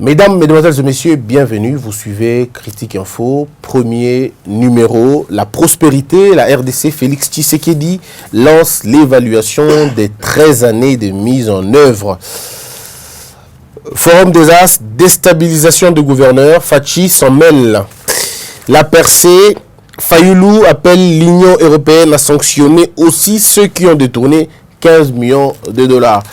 Mesdames, Mesdemoiselles et Messieurs, bienvenue. Vous suivez Critique Info, premier numéro. La prospérité, la RDC, Félix Tshisekedi lance l'évaluation des 13 années de mise en œuvre. Forum des As, déstabilisation de gouverneurs, Fachi s'en mêle. La percée, Fayoulou appelle l'Union européenne à sanctionner aussi ceux qui ont détourné 15 millions de dollars.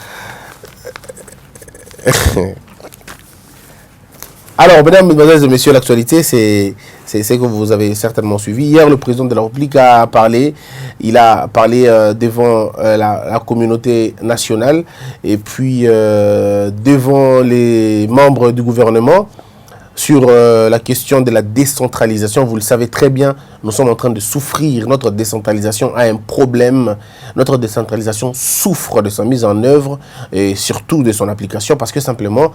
Alors, mesdames, mesdemoiselles et messieurs, l'actualité, c'est que vous avez certainement suivi. Hier, le président de la République a parlé. Il a parlé devant la communauté nationale et puis devant les membres du gouvernement sur la question de la décentralisation. Vous le savez très bien, nous sommes en train de souffrir. Notre décentralisation a un problème. Notre décentralisation souffre de sa mise en œuvre et surtout de son application parce que simplement,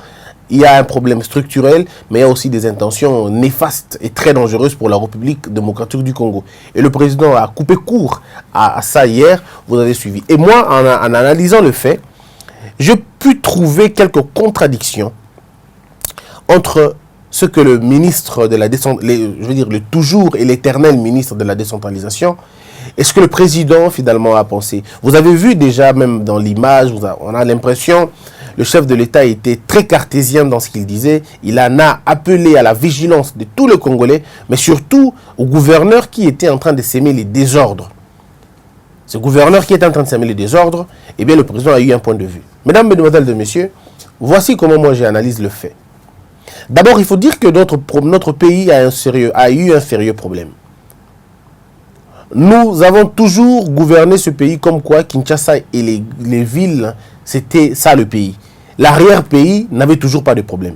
il y a un problème structurel, mais il y a aussi des intentions néfastes et très dangereuses pour la République démocratique du Congo. Et le président a coupé court à ça hier, vous avez suivi. Et moi, en analysant le fait, j'ai pu trouver quelques contradictions entre ce que le ministre de la décentralisation, je veux dire le toujours et l'éternel ministre de la décentralisation, et ce que le président finalement a pensé. Vous avez vu déjà, même dans l'image, on a l'impression, le chef de l'État était très cartésien dans ce qu'il disait. Il en a appelé à la vigilance de tous les Congolais, mais surtout au gouverneur qui était en train de s'aimer les désordres. Ce gouverneur qui était en train de s'aimer les désordres, eh bien le président a eu un point de vue. Mesdames, Mesdemoiselles et Messieurs, voici comment moi j'analyse le fait. D'abord, il faut dire que notre pays a eu un sérieux problème. Nous avons toujours gouverné ce pays comme quoi Kinshasa et les villes, c'était ça le pays. L'arrière-pays n'avait toujours pas de problème.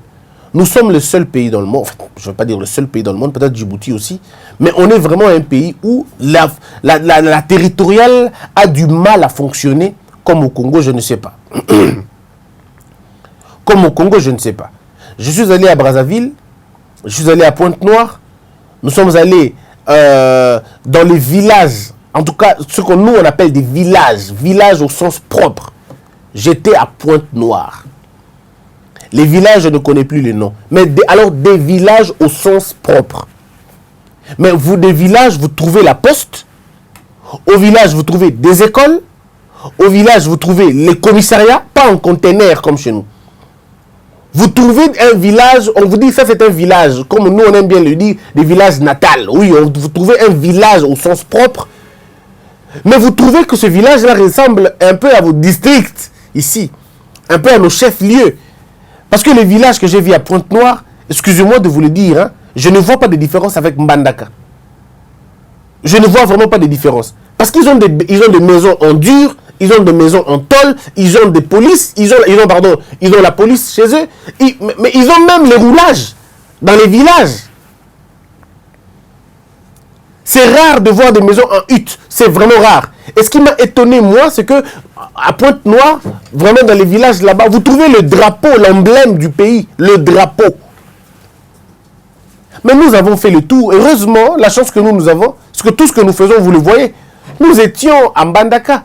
Nous sommes le seul pays dans le monde, enfin, je ne veux pas dire le seul pays dans le monde, peut-être Djibouti aussi, mais on est vraiment un pays où la territoriale a du mal à fonctionner, comme au Congo, je ne sais pas. Comme au Congo, je ne sais pas. Je suis allé à Brazzaville, je suis allé à Pointe-Noire, nous sommes allés dans les villages, en tout cas ce que nous on appelle des villages au sens propre. J'étais à Pointe-Noire. Les villages, je ne connais plus les noms, mais alors des villages au sens propre. Mais des villages, vous trouvez la poste, au village vous trouvez des écoles, au village vous trouvez les commissariats, pas en conteneur comme chez nous. Vous trouvez un village, on vous dit ça c'est un village, comme nous on aime bien le dire, des villages natals. Oui, vous trouvez un village au sens propre, mais vous trouvez que ce village-là ressemble un peu à vos districts, ici, un peu à nos chefs-lieux. Parce que les villages que j'ai vus à Pointe-Noire, excusez-moi de vous le dire, hein, je ne vois pas de différence avec Mbandaka. Je ne vois vraiment pas de différence. Parce qu'ils ont des maisons en dur, ils ont des maisons en tôle, ils ont des polices, ils ont la police chez eux, mais ils ont même les roulages dans les villages. C'est rare de voir des maisons en hutte, c'est vraiment rare. Et ce qui m'a étonné, moi, c'est que à Pointe-Noire, vraiment dans les villages là-bas, vous trouvez le drapeau, l'emblème du pays, le drapeau. Mais nous avons fait le tour. Heureusement, la chance que nous avons, c'est que tout ce que nous faisons, vous le voyez. Nous étions à Mbandaka.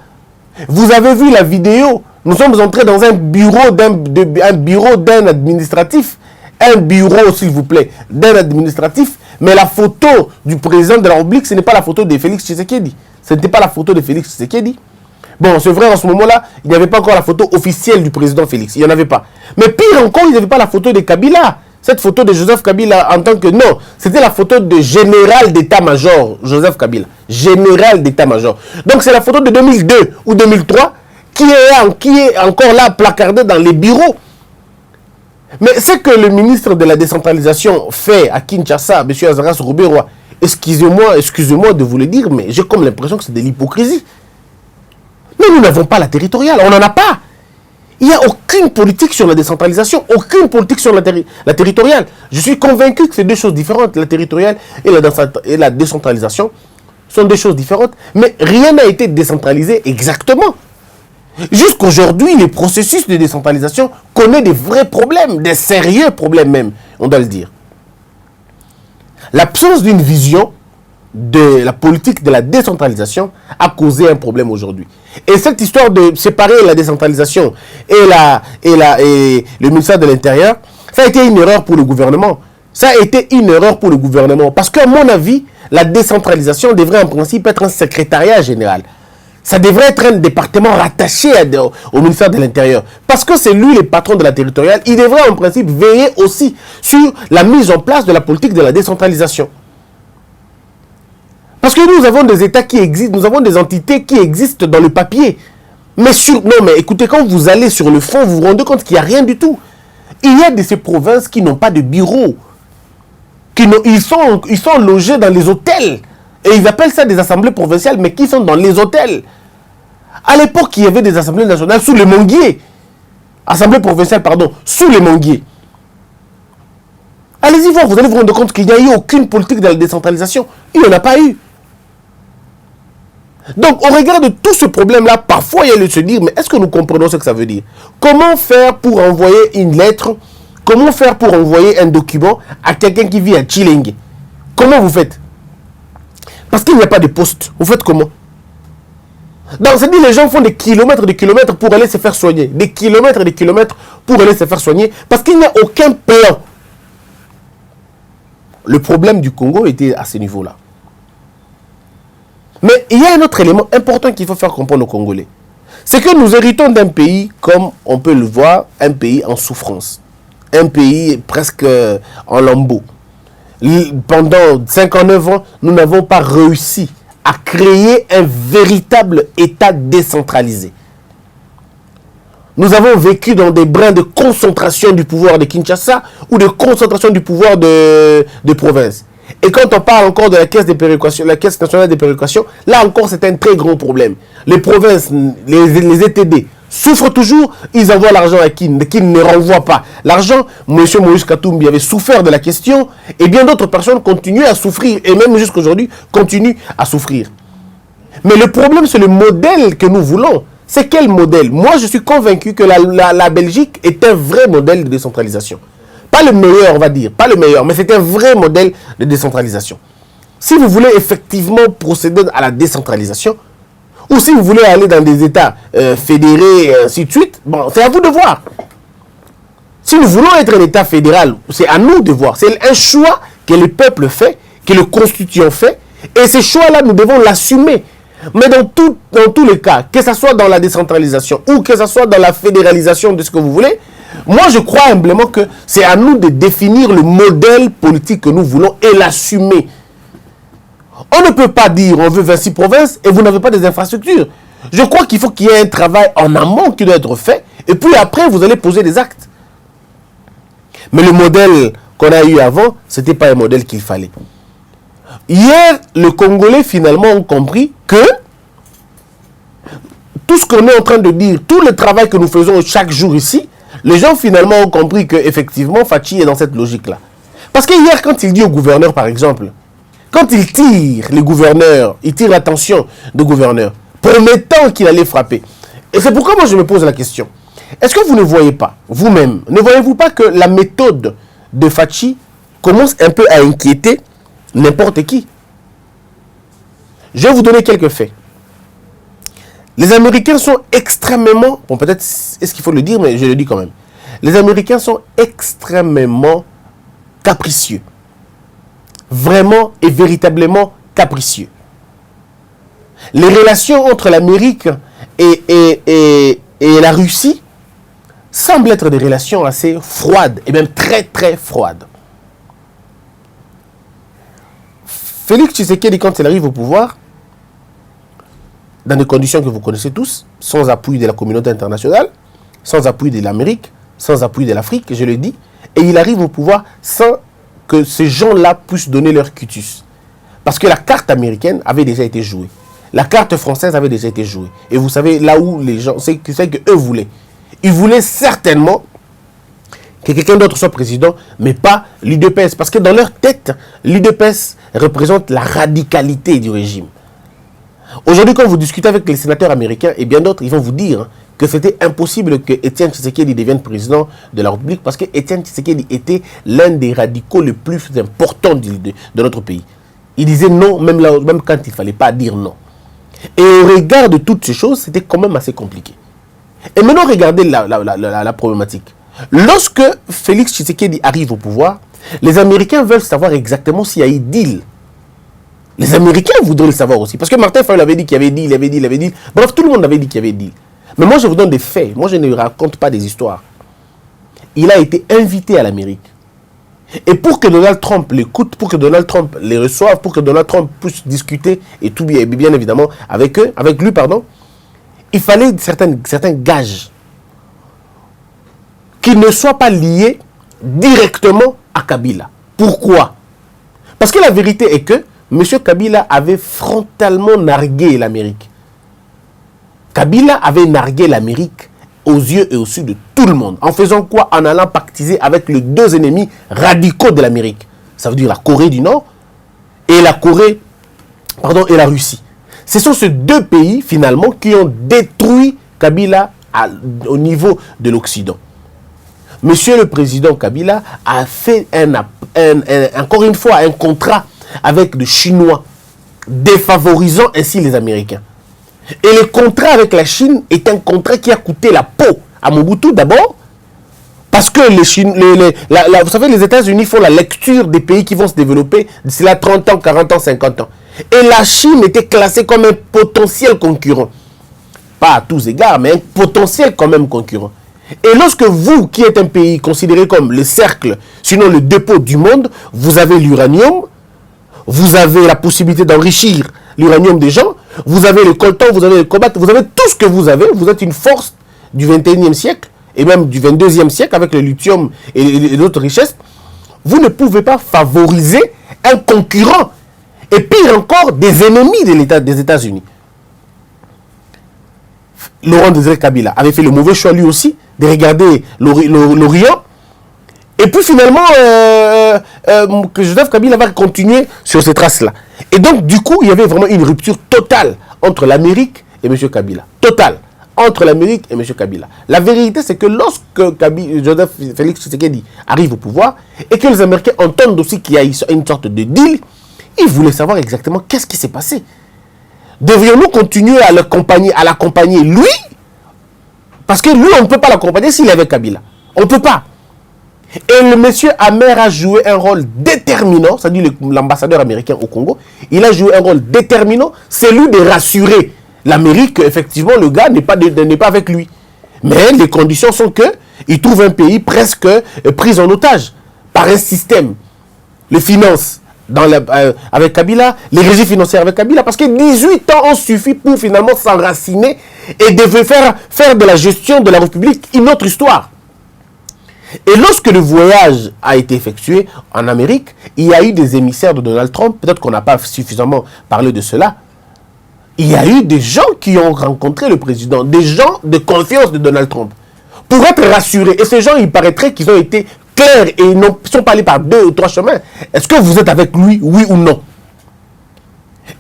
Vous avez vu la vidéo. Nous sommes entrés dans un bureau d'un administratif. Un bureau, s'il vous plaît, d'un administratif. Mais la photo du président de la République, ce n'est pas la photo de Félix Tshisekedi. Ce n'était pas la photo de Félix Tshisekedi. Bon, c'est vrai, en ce moment-là, il n'y avait pas encore la photo officielle du président Félix. Il n'y en avait pas. Mais pire encore, il n'y avait pas la photo de Kabila. Cette photo de Joseph Kabila en tant que... Non, c'était la photo de général d'état-major, Joseph Kabila. Général d'état-major. Donc c'est la photo de 2002 ou 2003 qui est encore là placardée dans les bureaux. Mais ce que le ministre de la décentralisation fait à Kinshasa, M. Azaras Rouberoy, excusez-moi de vous le dire, mais j'ai comme l'impression que c'est de l'hypocrisie. Mais nous n'avons pas la territoriale, on n'en a pas. Il n'y a aucune politique sur la décentralisation, aucune politique sur la territoriale. Je suis convaincu que c'est deux choses différentes. La territoriale et la décentralisation sont deux choses différentes. Mais rien n'a été décentralisé exactement. Jusqu'aujourd'hui, le processus de décentralisation connaît des vrais problèmes, des sérieux problèmes même, on doit le dire. L'absence d'une vision de la politique de la décentralisation a causé un problème aujourd'hui. Et cette histoire de séparer la décentralisation et le ministère de l'Intérieur, Ça a été une erreur pour le gouvernement. Ça a été une erreur pour le gouvernement. Parce qu'à mon avis, la décentralisation devrait en principe être un secrétariat général. Ça devrait être un département rattaché au ministère de l'Intérieur. Parce que c'est lui le patron de la territoriale. Il devrait en principe veiller aussi sur la mise en place de la politique de la décentralisation. Parce que nous avons des États qui existent, nous avons des entités qui existent dans le papier. Mais écoutez, quand vous allez sur le fond, vous vous rendez compte qu'il n'y a rien du tout. Il y a de ces provinces qui n'ont pas de bureau. Ils sont logés dans les hôtels. Et ils appellent ça des assemblées provinciales, mais qui sont dans les hôtels. À l'époque, il y avait des assemblées nationales sous les manguiers. Assemblée provinciale, pardon, sous les manguiers. Allez-y voir, vous allez vous rendre compte qu'il n'y a eu aucune politique de la décentralisation. Il n'y en a pas eu. Donc, au regard de tout ce problème-là, parfois, il y a le se dire, mais est-ce que nous comprenons ce que ça veut dire? Comment faire pour envoyer une lettre? Comment faire pour envoyer un document à quelqu'un qui vit à Chilingue? Comment vous faites? Parce qu'il n'y a pas de poste. Vous faites comment? Donc, c'est-à-dire les gens font des kilomètres pour aller se faire soigner. Des kilomètres pour aller se faire soigner. Parce qu'il n'y a aucun plan. Le problème du Congo était à ce niveau-là. Mais il y a un autre élément important qu'il faut faire comprendre aux Congolais. C'est que nous héritons d'un pays, comme on peut le voir, un pays en souffrance. Un pays presque en lambeaux. Pendant 59 ans, nous n'avons pas réussi à créer un véritable État décentralisé. Nous avons vécu dans des brins de concentration du pouvoir de Kinshasa ou de concentration du pouvoir de province. Et quand on parle encore de la caisse de péréquation, la caisse nationale de péréquation, là encore c'est un très gros problème. Les provinces, les ETD souffrent toujours, ils envoient l'argent à qui ne renvoie pas. L'argent, M. Moïse Katumbi avait souffert de la question et bien d'autres personnes continuent à souffrir et même jusqu'à aujourd'hui continuent à souffrir. Mais le problème c'est le modèle que nous voulons. C'est quel modèle? Moi je suis convaincu que la Belgique est un vrai modèle de décentralisation. Pas le meilleur, on va dire, pas le meilleur, mais c'est un vrai modèle de décentralisation. Si vous voulez effectivement procéder à la décentralisation, ou si vous voulez aller dans des États fédérés et ainsi de suite, bon, c'est à vous de voir. Si nous voulons être un État fédéral, c'est à nous de voir. C'est un choix que le peuple fait, que le constituant fait, et ces choix-là, nous devons l'assumer. Mais dans tous les cas, que ce soit dans la décentralisation ou que ce soit dans la fédéralisation de ce que vous voulez, moi, je crois humblement que c'est à nous de définir le modèle politique que nous voulons et l'assumer. On ne peut pas dire on veut 26 provinces et vous n'avez pas des infrastructures. Je crois qu'il faut qu'il y ait un travail en amont qui doit être fait et puis après, vous allez poser des actes. Mais le modèle qu'on a eu avant, ce n'était pas un modèle qu'il fallait. Hier, les Congolais finalement ont compris que tout ce qu'on est en train de dire, tout le travail que nous faisons chaque jour ici, les gens finalement ont compris qu'effectivement, Fachi est dans cette logique-là. Parce que hier, quand il dit au gouverneur, par exemple, quand il tire les gouverneurs, il tire l'attention du gouverneur, promettant qu'il allait frapper. Et c'est pourquoi moi je me pose la question. Est-ce que vous ne voyez pas, vous-même, ne voyez-vous pas que la méthode de Fachi commence un peu à inquiéter n'importe qui? Je vais vous donner quelques faits. Les Américains sont extrêmement, bon peut-être est-ce qu'il faut le dire, mais je le dis quand même. Les Américains sont extrêmement capricieux. Vraiment et véritablement capricieux. Les relations entre l'Amérique et la Russie semblent être des relations assez froides, et même très très froides. Félix Tshisekedi, quand il arrive au pouvoir, dans des conditions que vous connaissez tous, sans appui de la communauté internationale, sans appui de l'Amérique, sans appui de l'Afrique, je le dis, et il arrive au pouvoir sans que ces gens-là puissent donner leur cutus. Parce que la carte américaine avait déjà été jouée. La carte française avait déjà été jouée. Et vous savez, là où les gens, c'est qu'eux voulaient. Ils voulaient certainement que quelqu'un d'autre soit président, mais pas l'UDPS. Parce que dans leur tête, l'UDPS représente la radicalité du régime. Aujourd'hui, quand vous discutez avec les sénateurs américains et bien d'autres, ils vont vous dire que c'était impossible que Étienne Tshisekedi devienne président de la République parce que Étienne Tshisekedi était l'un des radicaux les plus importants de notre pays. Il disait non, même quand il ne fallait pas dire non. Et au regard de toutes ces choses, c'était quand même assez compliqué. Et maintenant, regardez la problématique. Lorsque Félix Tshisekedi arrive au pouvoir, les Américains veulent savoir exactement s'il y a eu deal. Les Américains voudraient le savoir aussi. Parce que Martin Fayol avait dit qu'il y avait deal, il avait dit. Bref, tout le monde avait dit qu'il y avait deal. Mais moi, je vous donne des faits. Moi, je ne raconte pas des histoires. Il a été invité à l'Amérique. Et pour que Donald Trump l'écoute, pour que Donald Trump les reçoive, pour que Donald Trump puisse discuter et tout bien évidemment avec lui, il fallait certains gages qui ne soient pas liés directement à Kabila. Pourquoi? Parce que la vérité est que M. Kabila avait frontalement nargué l'Amérique. Kabila avait nargué l'Amérique aux yeux et au su de tout le monde. En faisant quoi? En allant pactiser avec les deux ennemis radicaux de l'Amérique. Ça veut dire la Corée du Nord et et la Russie. Ce sont ces deux pays, finalement, qui ont détruit Kabila au niveau de l'Occident. Monsieur le président Kabila a fait encore une fois un contrat avec les Chinois, défavorisant ainsi les Américains. Et le contrat avec la Chine est un contrat qui a coûté la peau à Mobutu d'abord, parce que vous savez, les États-Unis font la lecture des pays qui vont se développer d'ici là 30 ans, 40 ans, 50 ans. Et la Chine était classée comme un potentiel concurrent. Pas à tous égards, mais un potentiel quand même concurrent. Et lorsque vous, qui êtes un pays considéré comme le cercle, sinon le dépôt du monde, vous avez l'uranium, vous avez la possibilité d'enrichir l'uranium des gens, vous avez le coltan, vous avez le cobalt, vous avez tout ce que vous avez, vous êtes une force du 21e siècle, et même du 22e siècle, avec le lithium et d'autres richesses, vous ne pouvez pas favoriser un concurrent, et pire encore, des ennemis des États-Unis. Laurent Désiré Kabila avait fait le mauvais choix lui aussi, de regarder l'Orient. Et puis finalement, Joseph Kabila va continuer sur ces traces-là. Et donc, du coup, il y avait vraiment une rupture totale entre l'Amérique et M. Kabila. Totale. Entre l'Amérique et M. Kabila. La vérité, c'est que lorsque Joseph Félix Tshisekedi arrive au pouvoir, et que les Américains entendent aussi qu'il y a une sorte de deal, ils voulaient savoir exactement qu'est-ce qui s'est passé. Devrions-nous continuer à l'accompagner lui? Parce que lui, on ne peut pas l'accompagner s'il est avec Kabila. On ne peut pas. Et le monsieur Amer a joué un rôle déterminant, c'est-à-dire l'ambassadeur américain au Congo, il a joué un rôle déterminant, c'est lui de rassurer l'Amérique qu'effectivement le gars n'est pas avec lui. Mais les conditions sont qu'il trouve un pays presque pris en otage par un système, les finances avec Kabila, les régies financières avec Kabila, parce que 18 ans ont suffi pour finalement s'enraciner et de faire de la gestion de la République une autre histoire. Et lorsque le voyage a été effectué en Amérique, il y a eu des émissaires de Donald Trump, peut-être qu'on n'a pas suffisamment parlé de cela. Il y a eu des gens qui ont rencontré le président, des gens de confiance de Donald Trump, pour être rassurés. Et ces gens, il paraîtrait qu'ils ont été clairs et ils sont pas allés par 2 ou 3 chemins. Est-ce que vous êtes avec lui, oui ou non?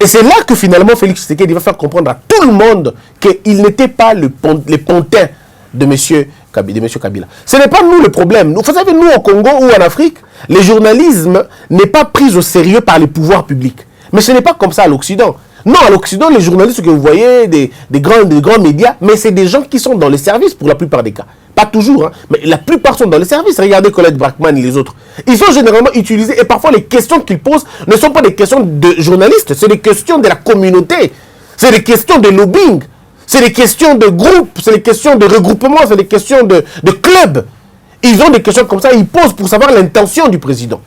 Et c'est là que finalement Félix Tshisekedi va faire comprendre à tout le monde qu'il n'était pas les pontins de M. Kabila. Ce n'est pas nous le problème. Vous savez, nous au Congo ou en Afrique, le journalisme n'est pas pris au sérieux par les pouvoirs publics. Mais ce n'est pas comme ça à l'Occident. Non, à l'Occident, les journalistes que vous voyez, des grands médias, mais c'est des gens qui sont dans les services pour la plupart des cas. Pas toujours, hein, mais la plupart sont dans les services. Regardez Colette Brackman et les autres. Ils sont généralement utilisés et parfois les questions qu'ils posent ne sont pas des questions de journalistes, c'est des questions de la communauté, c'est des questions de lobbying, c'est des questions de groupe, c'est des questions de regroupement, c'est des questions de club. Ils ont des questions comme ça, ils posent pour savoir l'intention du président.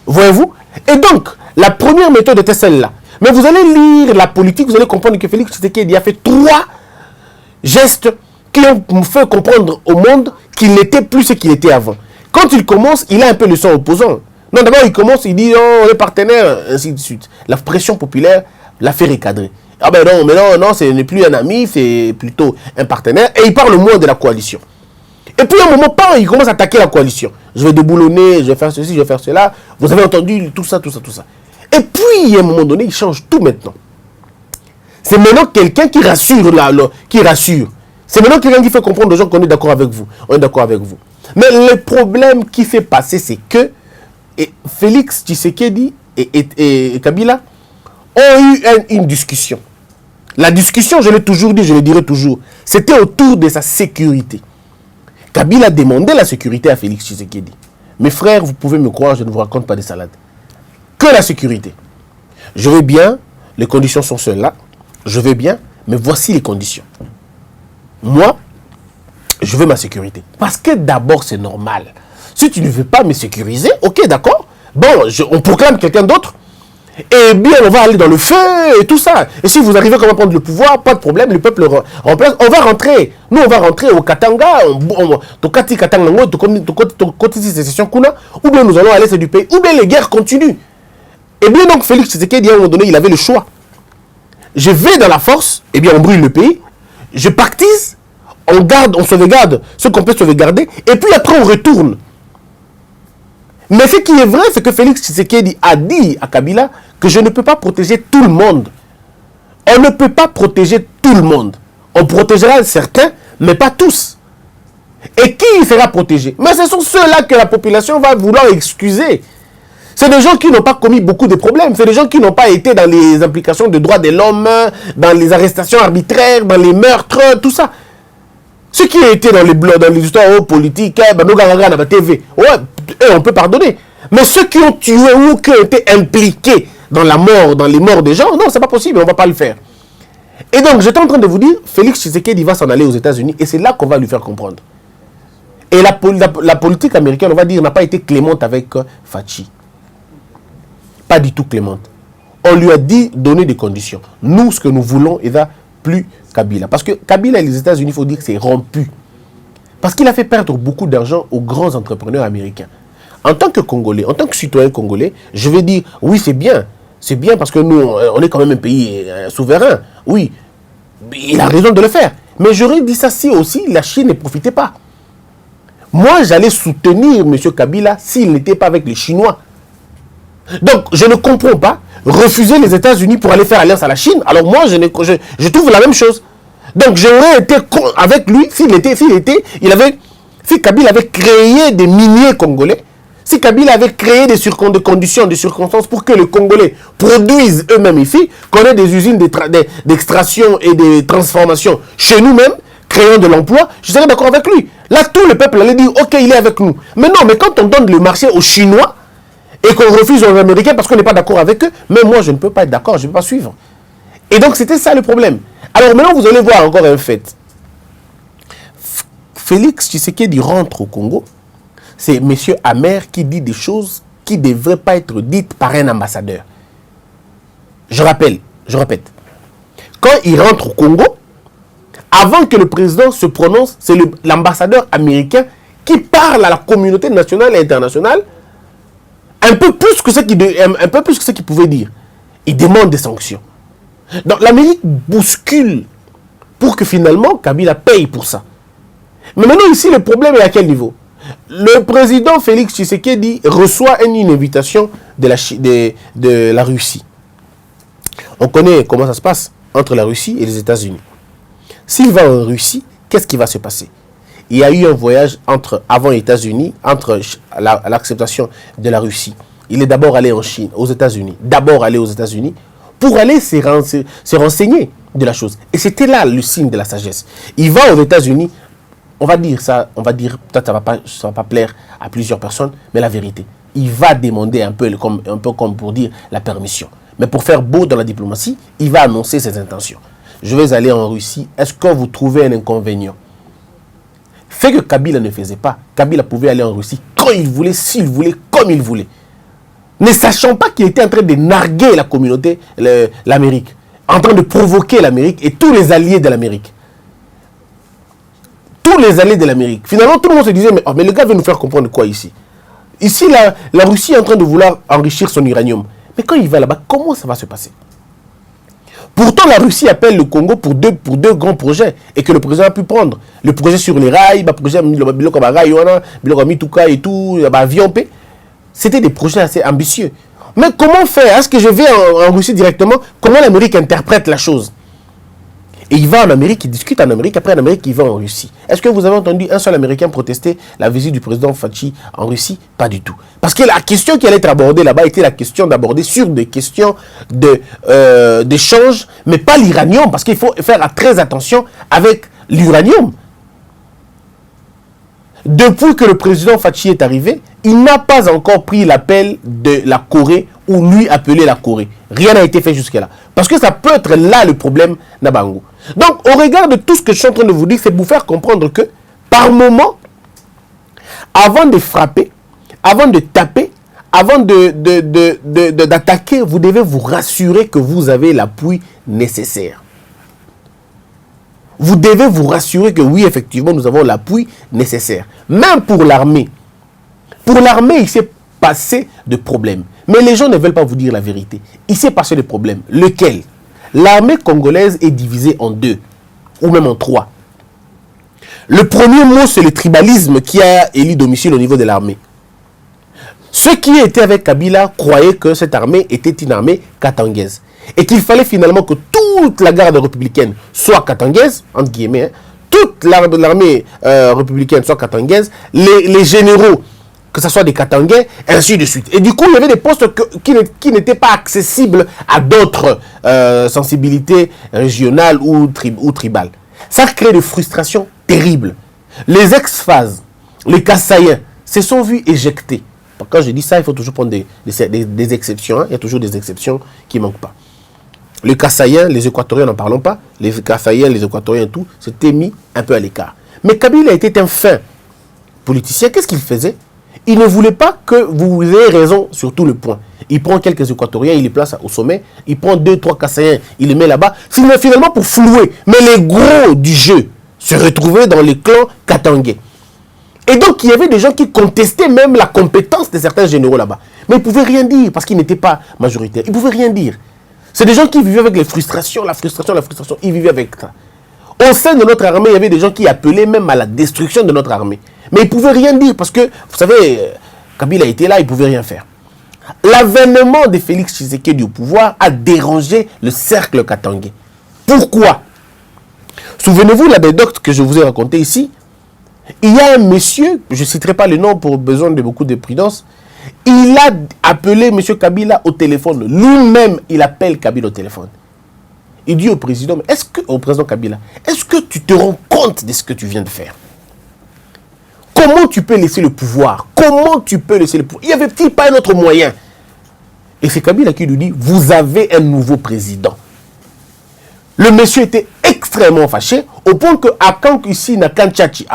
Voyez-vous? Et donc, la première méthode était celle-là. Mais vous allez lire la politique, vous allez comprendre que Félix Tshisekedi a fait 3 gestes qui ont fait comprendre au monde qu'il n'était plus ce qu'il était avant. Quand il commence, il a un peu le son opposant. Non, d'abord, il commence, il dit, oh, on est partenaires, ainsi de suite. La pression populaire l'a fait recadrer. Ah ben non, mais non, ce n'est plus un ami, c'est plutôt un partenaire. Et il parle moins de la coalition. Et puis, à un moment, il commence à attaquer la coalition. Je vais déboulonner, je vais faire ceci, je vais faire cela. Vous avez entendu tout ça. Et puis, à un moment donné, il change tout maintenant. C'est maintenant quelqu'un qui rassure, C'est maintenant quelqu'un qui fait comprendre aux gens qu'on est d'accord avec vous. On est d'accord avec vous. Mais le problème qui fait passer, c'est que Félix Tshisekedi et Kabila ont eu une discussion. La discussion, je l'ai toujours dit, je le dirai toujours, c'était autour de sa sécurité. Kabila a demandé la sécurité à Félix Tshisekedi. Mes frères, vous pouvez me croire, je ne vous raconte pas des salades. Que la sécurité. Je veux bien, les conditions sont celles-là. Je veux bien, mais voici les conditions. Moi, je veux ma sécurité. Parce que d'abord, c'est normal. Si tu ne veux pas me sécuriser, ok, d'accord. Bon, on proclame quelqu'un d'autre. Et bien, on va aller dans le feu et tout ça. Et si vous arrivez à prendre le pouvoir, pas de problème, le peuple remplace. On va rentrer. Nous, on va rentrer au Katanga. Ou bien nous allons à l'est du pays. Ou bien les guerres continuent. Et bien, donc, Félix Tshisekedi, à un moment donné, il avait le choix. Je vais dans la force, et bien, on brûle le pays. Je pactise, on garde, on sauvegarde ce qu'on peut sauvegarder. Et puis après, on retourne. Mais ce qui est vrai, c'est que Félix Tshisekedi a dit à Kabila que je ne peux pas protéger tout le monde. On ne peut pas protéger tout le monde. On protégera certains, mais pas tous. Et qui sera protégé? Mais ce sont ceux-là que la population va vouloir excuser. C'est des gens qui n'ont pas commis beaucoup de problèmes. C'est des gens qui n'ont pas été dans les implications de droits de l'homme, dans les arrestations arbitraires, dans les meurtres, tout ça. Ceux qui ont été dans les histoires politiques, dans la TV, ouais, on peut pardonner. Mais ceux qui ont tué ou qui ont été impliqués dans la mort, dans les morts des gens, non, c'est pas possible, on ne va pas le faire. Et donc, j'étais en train de vous dire, Félix Tshisekedi va s'en aller aux États-Unis et c'est là qu'on va lui faire comprendre. Et la politique américaine, on va dire, n'a pas été clémente avec Fachi. Pas du tout clémente. On lui a dit, donner des conditions. Nous, ce que nous voulons, il va plus Kabila. Parce que Kabila et les États-Unis, il faut dire que c'est rompu. Parce qu'il a fait perdre beaucoup d'argent aux grands entrepreneurs américains. En tant que Congolais, en tant que citoyen congolais, je vais dire, oui, c'est bien. C'est bien parce que nous, on est quand même un pays souverain. Oui, il a raison de le faire. Mais j'aurais dit ça si aussi la Chine ne profitait pas. Moi, j'allais soutenir M. Kabila s'il n'était pas avec les Chinois. Donc, je ne comprends pas refuser les États-Unis pour aller faire alliance à la Chine. Alors moi, je trouve la même chose. Donc, j'aurais été avec lui si Kabila avait créé des miniers congolais, si Kabila avait créé des conditions, des circonstances pour que les Congolais produisent eux-mêmes ici, qu'on ait des usines d'extraction et de transformation chez nous-mêmes, créant de l'emploi, je serais d'accord avec lui. Là, tout le peuple allait dire, ok, il est avec nous. Mais non, mais quand on donne le marché aux Chinois, et qu'on refuse aux Américains parce qu'on n'est pas d'accord avec eux, mais moi, je ne peux pas être d'accord, je ne peux pas suivre. Et donc, c'était ça le problème. Alors maintenant, vous allez voir encore un fait. Félix Tshisekedi rentre au Congo. C'est M. Amer qui dit des choses qui ne devraient pas être dites par un ambassadeur. Je répète. Quand il rentre au Congo, avant que le président se prononce, c'est l'ambassadeur américain qui parle à la communauté nationale et internationale un peu plus que ce qu'il pouvait dire. Il demande des sanctions. Donc l'Amérique bouscule pour que finalement Kabila paye pour ça. Mais maintenant ici, le problème est à quel niveau? Le président Félix Tshisekedi reçoit une invitation de la Russie. On connaît comment ça se passe entre la Russie et les États-Unis. S'il va en Russie, qu'est-ce qui va se passer? Il y a eu un voyage avant les États-Unis, entre l'acceptation de la Russie. Il est d'abord allé en Chine, aux États-Unis. Pour aller se renseigner de la chose. Et c'était là le signe de la sagesse. Il va aux États-Unis, on va dire, peut-être ça va pas plaire à plusieurs personnes, mais la vérité. Il va demander un peu comme pour dire la permission. Mais pour faire beau dans la diplomatie, il va annoncer ses intentions. Je vais aller en Russie. Est-ce que vous trouvez un inconvénient? Fait que Kabila ne faisait pas. Kabila pouvait aller en Russie quand il voulait, s'il voulait, comme il voulait. Ne sachant pas qu'il était en train de narguer la communauté, l'Amérique. En train de provoquer l'Amérique et tous les alliés de l'Amérique. Tous les alliés de l'Amérique. Finalement, tout le monde se disait, mais le gars veut nous faire comprendre quoi ici? Ici, la Russie est en train de vouloir enrichir son uranium. Mais quand il va là-bas, comment ça va se passer? Pourtant, la Russie appelle le Congo pour deux grands projets et que le président a pu prendre. Le projet sur les rails, le projet Biloko Mituka et tout, avion P. C'était des projets assez ambitieux. Mais comment faire? Est-ce que je vais en Russie directement? Comment l'Amérique interprète la chose? Et il va en Amérique, il discute en Amérique, après en Amérique, il va en Russie. Est-ce que vous avez entendu un seul Américain protester la visite du président Fachi en Russie? Pas du tout. Parce que la question qui allait être abordée là-bas était la question d'aborder sur des questions d'échange, mais pas l'uranium, parce qu'il faut faire très attention avec l'uranium. depuis que le président Fachi est arrivé, il n'a pas encore pris l'appel de la Corée ou lui appeler la Corée. Rien n'a été fait jusque-là. Parce que ça peut être là le problème Nabango. Donc, au regard de tout ce que je suis en train de vous dire, c'est pour vous faire comprendre que, par moment, avant de frapper, avant de taper, avant d'attaquer, vous devez vous rassurer que vous avez l'appui nécessaire. Vous devez vous rassurer que oui, effectivement, nous avons l'appui nécessaire. Même pour l'armée. Pour l'armée, il s'est passé de problèmes. Mais les gens ne veulent pas vous dire la vérité. Il s'est passé de problèmes. Lequel? L'armée congolaise est divisée en 2, ou même en 3. Le premier mot, c'est le tribalisme qui a élu domicile au niveau de l'armée. Ceux qui étaient avec Kabila croyaient que cette armée était une armée katangaise. Et qu'il fallait finalement que toute la garde républicaine soit katangaise, entre guillemets, hein, toute l'armée républicaine soit katangaise, les généraux, que ce soit des Katangais, ainsi de suite. Et du coup, il y avait des postes qui n'étaient pas accessibles à d'autres sensibilités régionales ou tribales. Ça crée des frustrations terribles. Les ex-phases, les Kassaïens, se sont vus éjectés. Quand je dis ça, il faut toujours prendre des exceptions. Hein. Il y a toujours des exceptions qui ne manquent pas. Les Kassaïens, les Équatoriens, n'en parlons pas. Les Kassaïens, les Équatoriens, tout, s'étaient mis un peu à l'écart. Mais Kabila était un fin politicien. Qu'est-ce qu'il faisait? Il ne voulait pas que vous ayez raison sur tout le point. Il prend quelques Équatoriens, il les place au sommet. Il prend 2-3 Kassaïens, il les met là-bas. Finalement pour flouer. Mais les gros du jeu se retrouvaient dans les clans katangais. Et donc, il y avait des gens qui contestaient même la compétence de certains généraux là-bas. Mais ils ne pouvaient rien dire parce qu'ils n'étaient pas majoritaires. Ils ne pouvaient rien dire. C'est des gens qui vivaient avec les frustrations, la frustration. Ils vivaient avec ça. Au sein de notre armée, il y avait des gens qui appelaient même à la destruction de notre armée. Mais ils ne pouvaient rien dire parce que, vous savez, Kabila était là, il ne pouvait rien faire. L'avènement de Félix Tshisekedi au pouvoir a dérangé le cercle katangais. Pourquoi? Souvenez-vous l'anecdote que je vous ai racontée ici. Il y a un monsieur, je ne citerai pas le nom pour besoin de beaucoup de prudence, il a appelé M. Kabila au téléphone. Lui-même, il appelle Kabila au téléphone. Il dit au président, au président Kabila, est-ce que tu te rends compte de ce que tu viens de faire? Comment tu peux laisser le pouvoir? Comment tu peux laisser le pouvoir? Il n'y avait-il pas un autre moyen? Et c'est Kabila qui lui dit, vous avez un nouveau président. Le monsieur était extrêmement fâché, au point que à Kank, ici, à Kanchachi,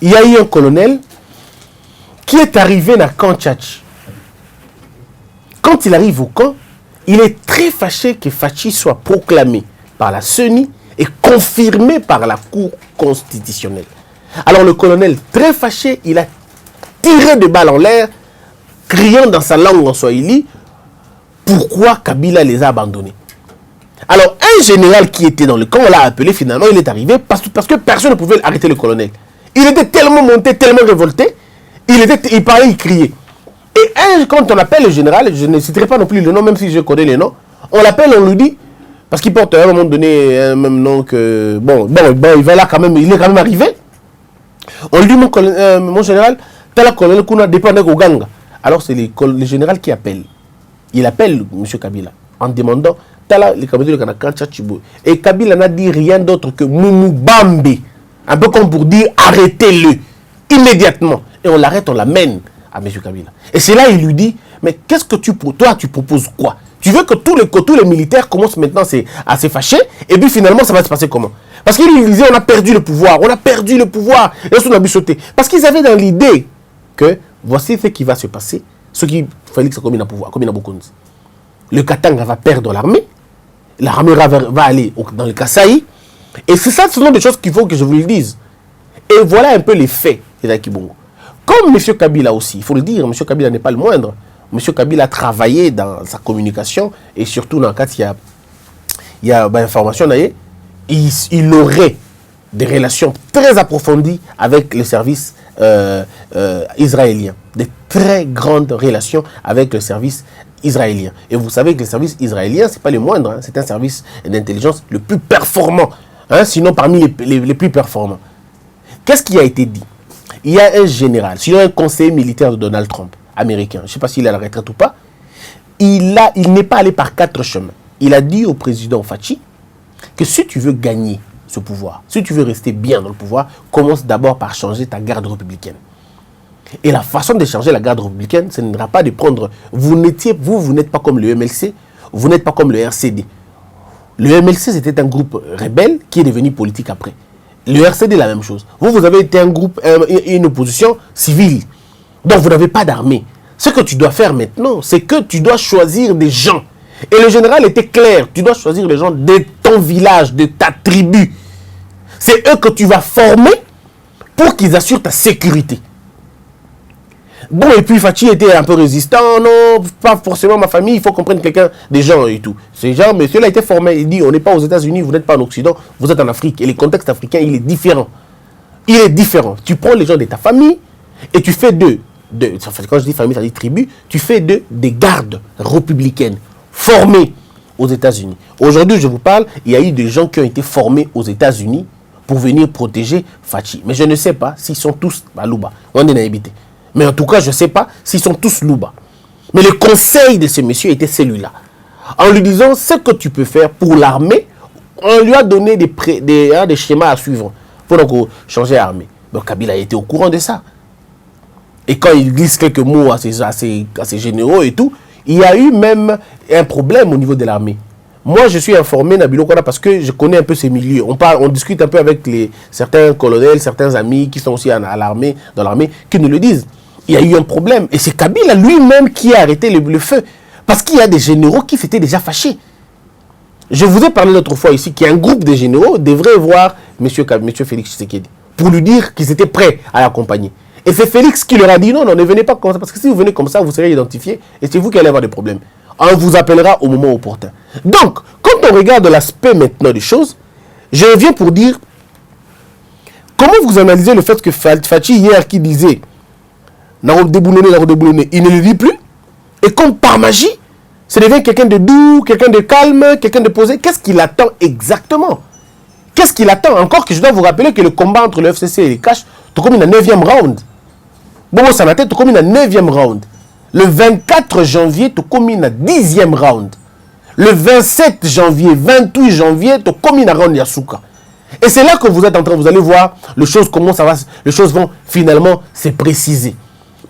il y a eu un colonel qui est arrivé à Kanchachi. Quand il arrive au camp, il est très fâché que Fachi soit proclamé par la CENI et confirmé par la Cour constitutionnelle. Alors le colonel, très fâché, il a tiré des balles en l'air, criant dans sa langue en swahili, pourquoi Kabila les a abandonnés. Alors, un général qui était dans le camp, on l'a appelé, finalement, il est arrivé parce que personne ne pouvait arrêter le colonel. Il était tellement monté, tellement révolté, il parlait, il criait. Et quand on appelle le général, je ne citerai pas non plus le nom, même si je connais les noms, on l'appelle, on lui dit, parce qu'il porte à un moment donné un même nom que... Bon, il va là quand même, il est quand même arrivé. On lui dit, mon général, t'as la colonel qu'on a dépendé au Ganga. Alors, c'est le général qui appelle. Il appelle M. Kabila en demandant... Et Kabila n'a dit rien d'autre que Moumou Bambi. Un peu comme pour dire arrêtez-le immédiatement. Et on l'arrête, on l'amène à M. Kabila. Et c'est là il lui dit, mais qu'est-ce que tu proposes quoi? Tu veux que tous les militaires commencent maintenant à se fâcher, et puis finalement ça va se passer comment? Parce qu'il disait on a perdu le pouvoir, et on a bu sauter. Parce qu'ils avaient dans l'idée que voici ce qui va se passer, ce qui Félix a commis à pouvoir, comme il a beaucoup dit. Le Katanga va perdre l'armée va aller dans le Kasaï, et c'est ça, ce sont des choses qu'il faut que je vous le dise. Et voilà un peu les faits de Kibongo. Comme M. Kabila aussi, il faut le dire, M. Kabila n'est pas le moindre. M. Kabila a travaillé dans sa communication, et surtout dans le cas il y a information, il aurait des relations très approfondies avec les services israéliens. Des très grandes relations avec le service israélien. Et vous savez que le service israélien, ce n'est pas le moindre, hein, c'est un service d'intelligence le plus performant, hein, sinon parmi les plus performants. Qu'est-ce qui a été dit? Il y a un général, sinon un conseiller militaire de Donald Trump, américain, je ne sais pas s'il est à la retraite ou pas, il n'est pas allé par 4 chemins. Il a dit au président Fachi que si tu veux gagner ce pouvoir. Si tu veux rester bien dans le pouvoir, commence d'abord par changer ta garde républicaine. Et la façon de changer la garde républicaine, ce n'ira pas de prendre... Vous n'êtes pas comme le MLC, vous n'êtes pas comme le RCD. Le MLC, c'était un groupe rebelle qui est devenu politique après. Le RCD, la même chose. Vous avez été un groupe, une opposition civile. Donc, vous n'avez pas d'armée. Ce que tu dois faire maintenant, c'est que tu dois choisir des gens. Et le général était clair. Tu dois choisir les gens de ton village, de ta tribu. C'est eux que tu vas former pour qu'ils assurent ta sécurité. Bon, et puis Fachi était un peu résistant. Non, pas forcément ma famille, il faut comprendre quelqu'un, des gens et tout. Ces gens, monsieur là, a été formé. Il dit, on n'est pas aux États-Unis, vous n'êtes pas en Occident, vous êtes en Afrique. Et le contexte africain, il est différent. Il est différent. Tu prends les gens de ta famille et tu fais quand je dis famille, ça dit tribu, tu fais des gardes républicaines formés aux États-Unis. Aujourd'hui, je vous parle, il y a eu des gens qui ont été formés aux États-Unis pour venir protéger Fachi. Mais je ne sais pas s'ils sont tous à Luba. On est habité. Mais en tout cas, je ne sais pas s'ils sont tous Luba. Mais le conseil de ce monsieur était celui-là. En lui disant ce que tu peux faire pour l'armée, on lui a donné des schémas à suivre pour donc changer l'armée. Donc Kabila a été au courant de ça. Et quand il glisse quelques mots à ses généraux et tout, il y a eu même un problème au niveau de l'armée. Moi, je suis informé, Nabilo Kona, parce que je connais un peu ces milieux. On discute un peu avec certains colonels, certains amis qui sont aussi dans l'armée, qui nous le disent. Il y a eu un problème. Et c'est Kabila lui-même qui a arrêté le feu. Parce qu'il y a des généraux qui s'étaient déjà fâchés. Je vous ai parlé l'autre fois ici qu'un groupe de généraux devrait voir M. Félix Tshisekedi pour lui dire qu'ils étaient prêts à l'accompagner. Et c'est Félix qui leur a dit non, ne venez pas comme ça. Parce que si vous venez comme ça, vous serez identifié et c'est vous qui allez avoir des problèmes. On vous appellera au moment opportun. Donc, quand on regarde l'aspect maintenant des choses, je reviens pour dire comment vous analysez le fait que Fachi hier qui disait il ne le dit plus. Et comme par magie, ça devient quelqu'un de doux, quelqu'un de calme, quelqu'un de posé. Qu'est-ce qu'il attend exactement? Qu'est-ce qu'il attend? Encore que je dois vous rappeler que le combat entre le FCC et les Cash, tout comme une 9e round. Bon, ça n'a été tout comme une 9e round. Le 24 janvier, tout comme une 10e round. Le 27 janvier, 28 janvier, tout comme une round Yasuka. Et c'est là que vous êtes en train, vous allez voir les choses, comment ça va, les choses vont finalement se préciser.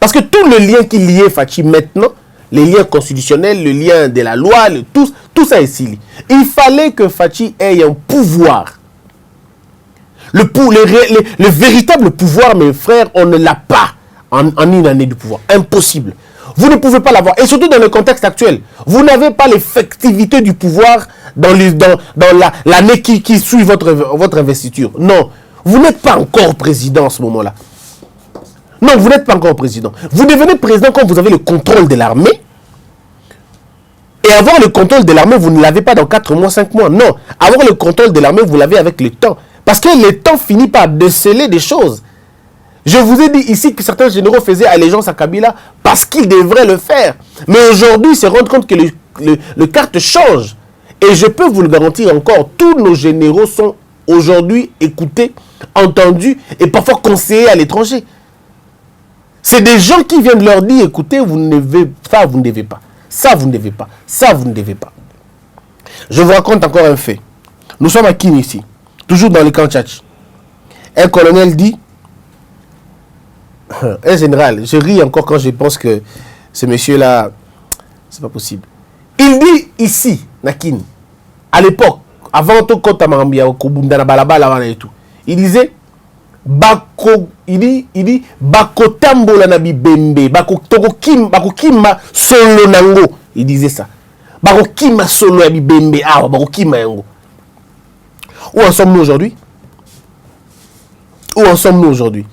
Parce que tout le lien qui liait Fachi maintenant, les liens constitutionnels, le lien de la loi, tout ça est ici lié. Il fallait que Fachi ait un pouvoir. Le véritable pouvoir, mes frères, on ne l'a pas en une année de pouvoir. Impossible. Vous ne pouvez pas l'avoir. Et surtout dans le contexte actuel. Vous n'avez pas l'effectivité du pouvoir dans l'année qui suit votre investiture. Non. Vous n'êtes pas encore président en ce moment-là. Non, vous n'êtes pas encore président. Vous devenez président quand vous avez le contrôle de l'armée. Et avoir le contrôle de l'armée, vous ne l'avez pas dans 4 mois, 5 mois. Non. Avoir le contrôle de l'armée, vous l'avez avec le temps. Parce que le temps finit par déceler des choses. Je vous ai dit ici que certains généraux faisaient allégeance à Kabila parce qu'ils devraient le faire. Mais aujourd'hui, ils se rendent compte que le carte change. Et je peux vous le garantir encore, tous nos généraux sont aujourd'hui écoutés, entendus et parfois conseillés à l'étranger. C'est des gens qui viennent leur dire, écoutez, vous ne devez pas, vous ne devez pas. Ça, vous ne devez pas. Ça, vous ne devez pas. Je vous raconte encore un fait. Nous sommes à Kin ici, toujours dans le camp Tchatch. Un colonel dit, un général, je ris encore quand je pense que ce monsieur-là, c'est pas possible. Il dit ici, Nakin, à l'époque, avant tout compte à Marambia, au Kubundana Balabala et tout, il disait, il dit bako tambola na bibembe bako kima solo nango, il disait ça, bako kima solo ya bibembe ah bako kima yango. Où en sommes-nous aujourd'hui? Où en sommes-nous aujourd'hui?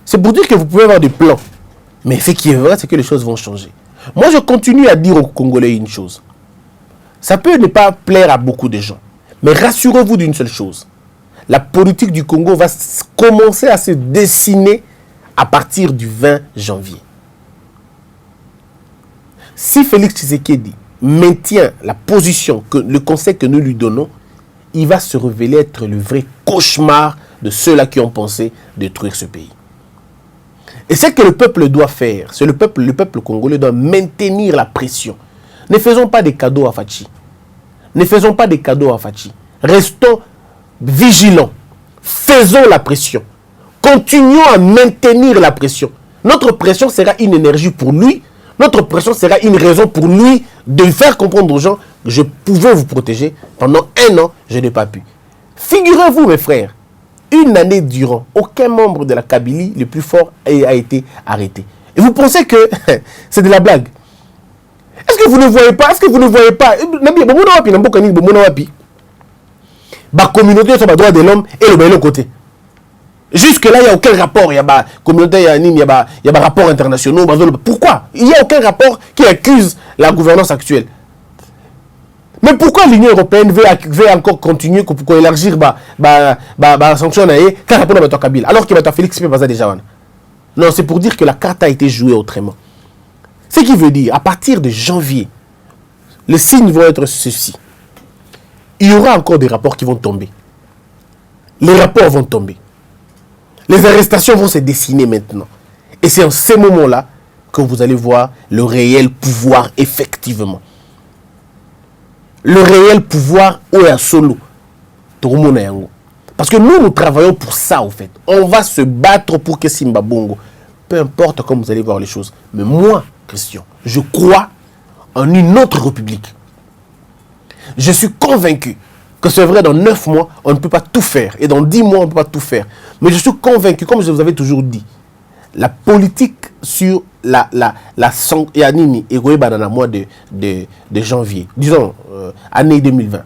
C'est pour dire que vous pouvez avoir des plans, mais ce qui est vrai, c'est que les choses vont changer. Moi, je continue à dire aux Congolais une chose. Ça peut ne pas plaire à beaucoup de gens, mais rassurez-vous d'une seule chose. La politique du Congo va commencer à se dessiner à partir du 20 janvier. Si Félix Tshisekedi maintient la position, le conseil que nous lui donnons, il va se révéler être le vrai cauchemar de ceux-là qui ont pensé détruire ce pays. Et ce que le peuple doit faire, c'est le peuple congolais doit maintenir la pression. Ne faisons pas des cadeaux à Fachi. Ne faisons pas des cadeaux à Fachi. Restons vigilants. Faisons la pression. Continuons à maintenir la pression. Notre pression sera une énergie pour lui. Notre pression sera une raison pour lui de faire comprendre aux gens que je pouvais vous protéger. Pendant 1 an, je n'ai pas pu. Figurez-vous, mes frères, une année durant, aucun membre de la Kabylie le plus fort a été arrêté. Et vous pensez que c'est de la blague? Est-ce que vous ne voyez pas? Est-ce que vous ne voyez pas? La communauté sur le droit de l'homme et le côté. Jusque-là, il n'y a aucun rapport. Il y a la communauté, il y a rapport international. Pourquoi? Il n'y a aucun rapport qui accuse la gouvernance actuelle. Mais pourquoi l'Union européenne veut encore continuer pour élargir la sanction alors qu'il va être Félix Pébaza déjà? Non, c'est pour dire que la carte a été jouée autrement. Ce qui veut dire, à partir de janvier, les signes vont être ceux-ci. Il y aura encore des rapports qui vont tomber. Les rapports vont tomber. Les arrestations vont se dessiner maintenant. Et c'est en ces moments-là que vous allez voir le réel pouvoir, effectivement. Le réel pouvoir au solo. Parce que nous travaillons pour ça, en fait. On va se battre pour que Simba Bongo, peu importe comment vous allez voir les choses. Mais moi, Christian, je crois en une autre république. Je suis convaincu que c'est vrai, dans 9 mois, on ne peut pas tout faire. Et dans 10 mois, on ne peut pas tout faire. Mais je suis convaincu, comme je vous avais toujours dit, la politique sur la Yanini et dans le mois de janvier, disons, année 2020,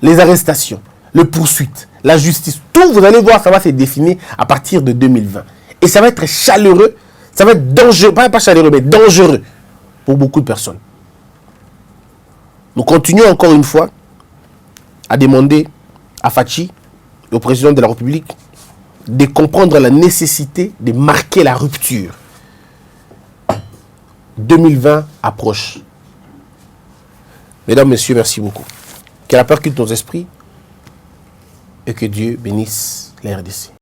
les arrestations, les poursuites, la justice, tout, vous allez voir, ça va se définir à partir de 2020. Et ça va être chaleureux, ça va être dangereux, pas chaleureux, mais dangereux pour beaucoup de personnes. Nous continuons encore une fois à demander à Fachi, au président de la République, de comprendre la nécessité de marquer la rupture. 2020 approche. Mesdames, Messieurs, merci beaucoup. Que la paix quitte nos esprits et que Dieu bénisse la RDC.